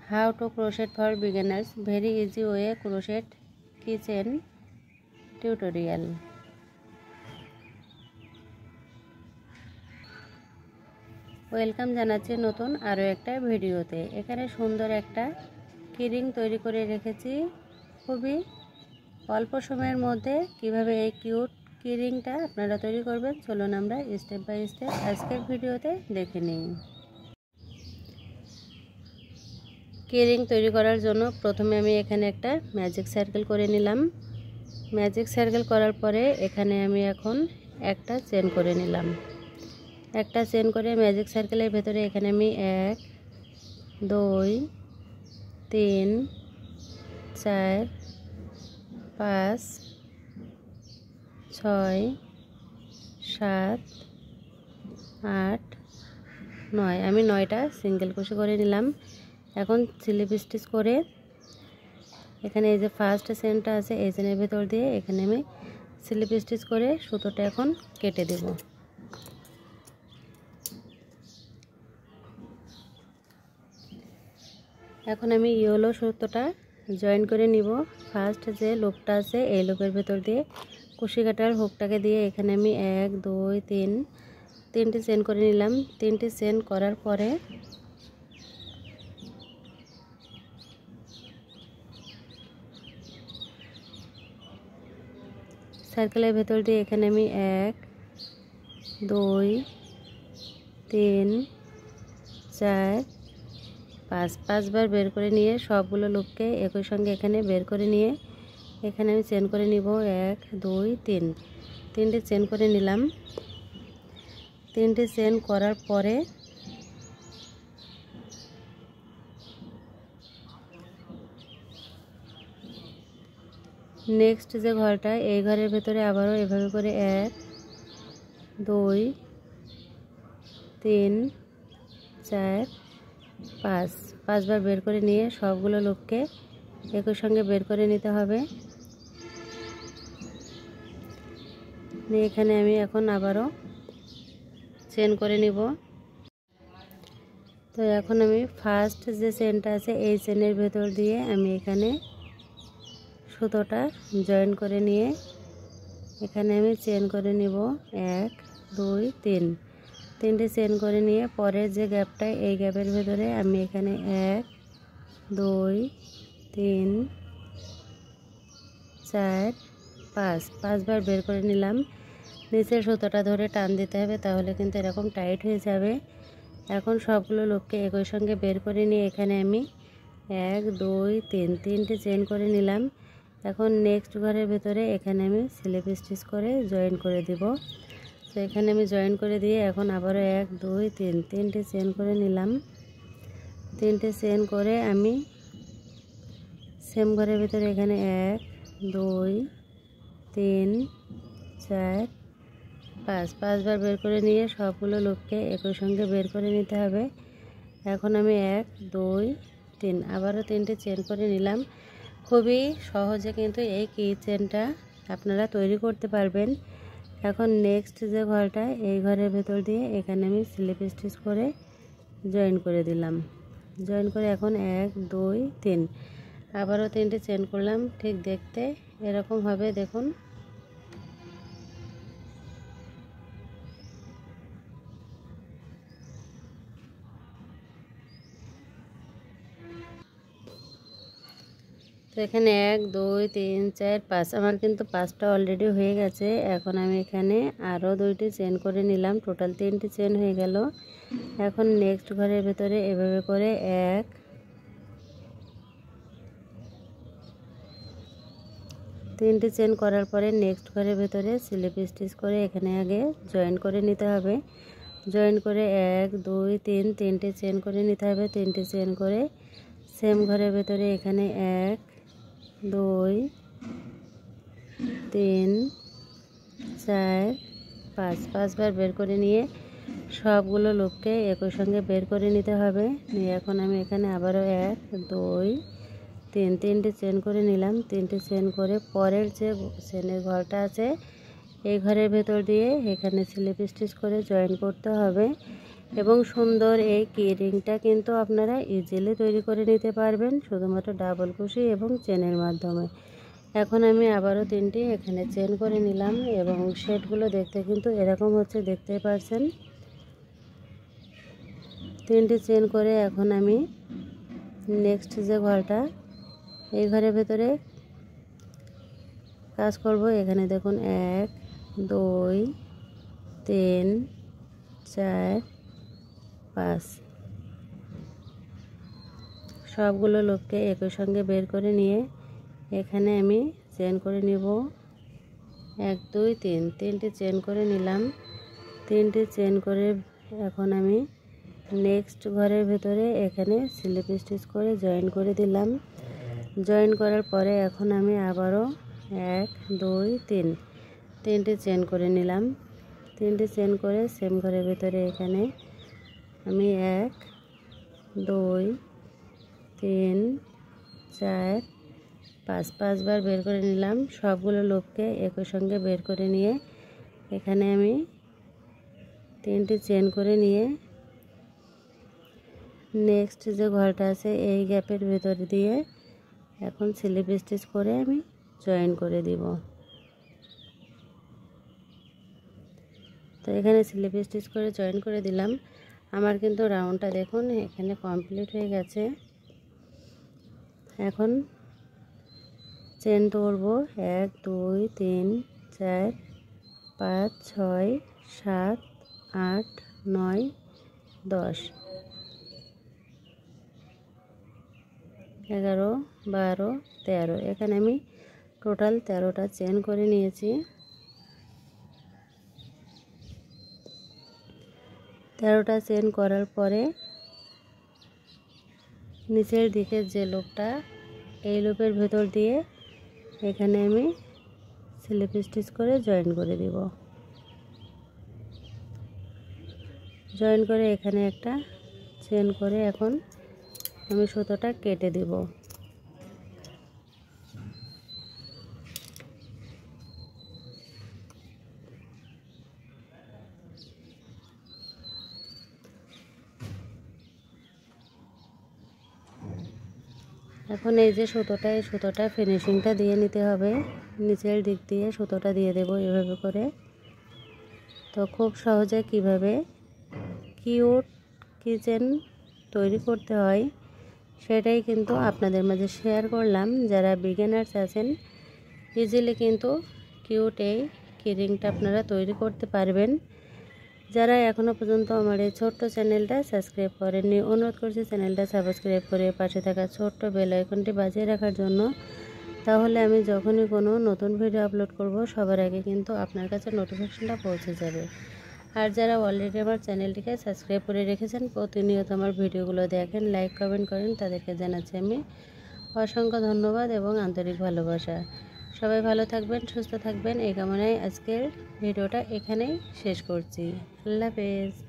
How to crochet for beginners, very easy way crochet keychain tutorial. Welcome জানাচ্ছি নতুন আরও একটা ভিডিওতে। এখানে সুন্দর একটা কিরিং তৈরি করে রেখেছি। খুবই অল্প সময়ের মধ্যে কিভাবে এই কিউট কিরিংটা আপনারা তৈরি করবেন চলুন আমরা স্টেপ বাই স্টেপ আজকের ভিডিওতে দেখে নিই। কিরিং তৈরি করার জন্য প্রথমে আমি এখানে একটা ম্যাজিক সার্কেল করে নিলাম। ম্যাজিক সার্কেল করার পরে এখানে আমি এখন একটা চেন করে নিলাম। একটা চেন করে ম্যাজিক সার্কেলের ভেতরে এখানে আমি 1 2 3 4 5 6 7 8 9 আমি 9টা সিঙ্গেল ক্রোশে করে নিলাম। এখন স্লিপ স্টিচ করে এখানে এই যে ফার্স্ট চেনটা আছে এই চেনের ভেতর দিয়ে এখানে আমি স্লিপ স্টিচ করে সুতোটা এখন কেটে দেব। এখন আমি ইয়েলো সুতোটা জয়েন করে নিব। ফার্স্ট যে লুপটা আছে এই লুপের ভেতর দিয়ে কুশি কাটার হুকটাকে দিয়ে এখানে আমি 1 2 3 তিনটে চেন করে নিলাম। তিনটে চেন করার পরে সার্কেলের ভেতর দিয়ে এখানে আমি 1 2 3 4 5 5বার বের করে নিয়ে সবগুলো লুপকে একই সঙ্গে এখানে বের করে নিয়ে এখানে আমি চেন করে নিব 1 2 3 তিনটে চেন করে নিলাম। তিনটে চেন করার পরে নেক্সট যে ঘরটা এই ঘরের ভেতরে আবারও এভাবে করে 1 2 3 4 5 5বার বের করে নিয়ে সবগুলো লুপকে একই সঙ্গে বের করে নিতে হবে। এখানে আমি এখন আবারও চেন করে নিব। তো এখন আমি ফার্স্ট যে চেনটা আছে এই চেনের ভেতর দিয়ে আমি এখানে সুতোটা জয়েন করে নিয়ে এখানে আমি চেন করে নিব 1 2 3 তিনটে চেন করে নিয়ে পরের যে গ্যাপটা এই গ্যাপের ভেতরে আমি এখানে 1 2 3 4 5 5বার বের করে নিলাম। নিচের সুতোটা ধরে টান দিতে হবে তাহলে কিন্তু এরকম টাইট হয়ে যাবে। এখন সবগুলো লুপকে একই সঙ্গে বের করে নিয়ে এখানে আমি 1 2 3 তিনটে চেন করে নিলাম। এখন নেক্সট ঘরের ভেতরে এখানে আমি স্লিপ স্টিচ করে জয়েন করে দিব। তো এখানে আমি জয়েন করে দিয়ে এখন আবারও 1 2 3 তিনটে চেন করে নিলাম। তিনটে চেন করে আমি সেম ঘরের ভেতরে এখানে 1 2 3 4 5 5বার বের করে নিয়ে সবগুলো লুপকে একই সঙ্গে বের করে নিতে হবে। এখন আমি 1 2 3 আবারও তিনটে চেন করে নিলাম। খুবই সহজে কিন্তু এই কি চেনটা আপনারা তৈরি করতে পারবেন। এখন নেক্সট যে ঘরটা এই ঘরের ভেতর দিয়ে এখানে আমি স্লিপ স্টিচ করে জয়েন করে দিলাম। জয়েন করে এখন 1 2 3 আবারও তিনটে চেন করলাম। ঠিক দেখতে এরকম হবে দেখুন। তো এখানে 1 2 3 4 5 আমার কিন্তু 5টা অলরেডি হয়ে গেছে। এখন আমি এখানে আরও 2টি চেন করে নিলাম। টোটাল 3টি চেন হয়ে গেল। এখন নেক্সট ঘরের ভেতরে এভাবে করে 1 তিনটি চেন করার পরে নেক্সট ঘরের ভেতরে স্লিপ স্টিচ করে এখানে আগে জয়েন করে নিতে হবে। জয়েন করে 1 2 3 তিনটে চেন করে নিতে হবে। তিনটে চেন করে সেম ঘরের ভেতরে এখানে 1 2 3 4 5 5বার বের করে নিয়ে সবগুলো লুপকে একই সঙ্গে বের করে নিতে হবে। নিয়ে এখন আমি এখানে আবারও 1 2 3 তিনটে চেন করে নিলাম। তিনটে চেন করে পরের যে চেনের ঘরটা আছে এই ঘরের ভেতর দিয়ে এখানে স্লিপ স্টিচ করে জয়েন করতে হবে। এবং সুন্দর এই কি রিংটা কিন্তু আপনারা ইজিলি তৈরি করে নিতে পারবেন শুধুমাত্র ডাবল কুশি এবং চেনের মাধ্যমে। এখন আমি আবারও 3টি এখানে চেন করে নিলাম এবং শেডগুলো দেখতে কিন্তু এরকম হচ্ছে, দেখতে পাচ্ছেন। 3টি চেন করে এখন আমি নেক্সট যে ঘরটা, এই ঘরের ভেতরে কাজ করব। এখানে দেখুন 1 2 3 4 5 সবগুলো লোককে একই সঙ্গে বের করে নিয়ে এখানে আমি চেন করে নিব। 1 2 3 3টি চেন করে নিলাম। 3টি চেন করে এখন আমি নেক্সট ঘরের ভেতরে এখানে স্লিপ স্টিচ করে জয়েন করে দিলাম। জয়েন করার পরে এখন আমি আবারও 1 2 3 3টি চেন করে নিলাম। 3টি চেন করে সেম ঘরের ভেতরে এখানে আমি 1 2 3 4 5 বার বের করে নিলাম। সবগুলো লোককে একই সঙ্গে বের করে নিয়ে এখানে আমি 3টি চেন করে নিয়ে নেক্সট যে ঘরটা আছে এই গ্যাপের ভেতর দিয়ে এখন স্লিপ স্টিচ করে আমি জয়েন করে দিব। তো এখানে স্লিপ স্টিচ করে জয়েন করে দিলাম। আমার কিন্তু রাউন্ডটা দেখুন এখানে কমপ্লিট হয়ে গেছে। এখন চেন ধরব 1 2 3 4 5 6 7 8 9 10 11 12 13 এখানে আমি টোটাল 13টা চেন করে নিয়েছি। 13টা চেন করার পরে নিচের দিকের যে লুপটা, এই লুপের ভেতর দিয়ে এখানে আমি স্লিপ স্টিচ করে জয়েন করে দিব। জয়েন করে এখানে একটা চেন করে এখন আমি সুতোটা কেটে দিব। এখন এই যে সুতোটা, এই সুতোটা ফিনিশিংটা দিয়ে নিতে হবে। নিচের দিক দিয়ে সুতোটা দিয়ে দেব এভাবে করে। তো খুব সহজে কিভাবে কিউট কিচেন তৈরি করতে হয় সেটাই কিন্তু আপনাদের মাঝে শেয়ার করলাম। যারা বিগিনার্স আছেন ইজিলি কিন্তু কিউট এই কিরিংটা আপনারা তৈরি করতে পারবেন। যারা এখনও পর্যন্ত আমার এই ছোট্ট চ্যানেলটা সাবস্ক্রাইব করেননি, অনুরোধ করছি চ্যানেলটা সাবস্ক্রাইব করে পাশে থাকা ছোট্ট বেল আইকনটি বাজিয়ে রাখার জন্য। তাহলে আমি যখনই কোনো নতুন ভিডিও আপলোড করব সবার আগে কিন্তু আপনার কাছে নোটিফিকেশনটা পৌঁছে যাবে। আর যারা অলরেডি আমার চ্যানেলটিকে সাবস্ক্রাইব করে রেখেছেন, প্রতিনিয়ত আমার ভিডিওগুলো দেখেন, লাইক কমেন্ট করেন, তাদেরকে জানাচ্ছি আমি অসংখ্য ধন্যবাদ এবং আন্তরিক ভালোবাসা। সবাই ভালো থাকবেন, সুস্থ থাকবেন এই কামনায় আজকের ভিডিওটা এখানেই শেষ করছি। আল্লাহ হাফেজ।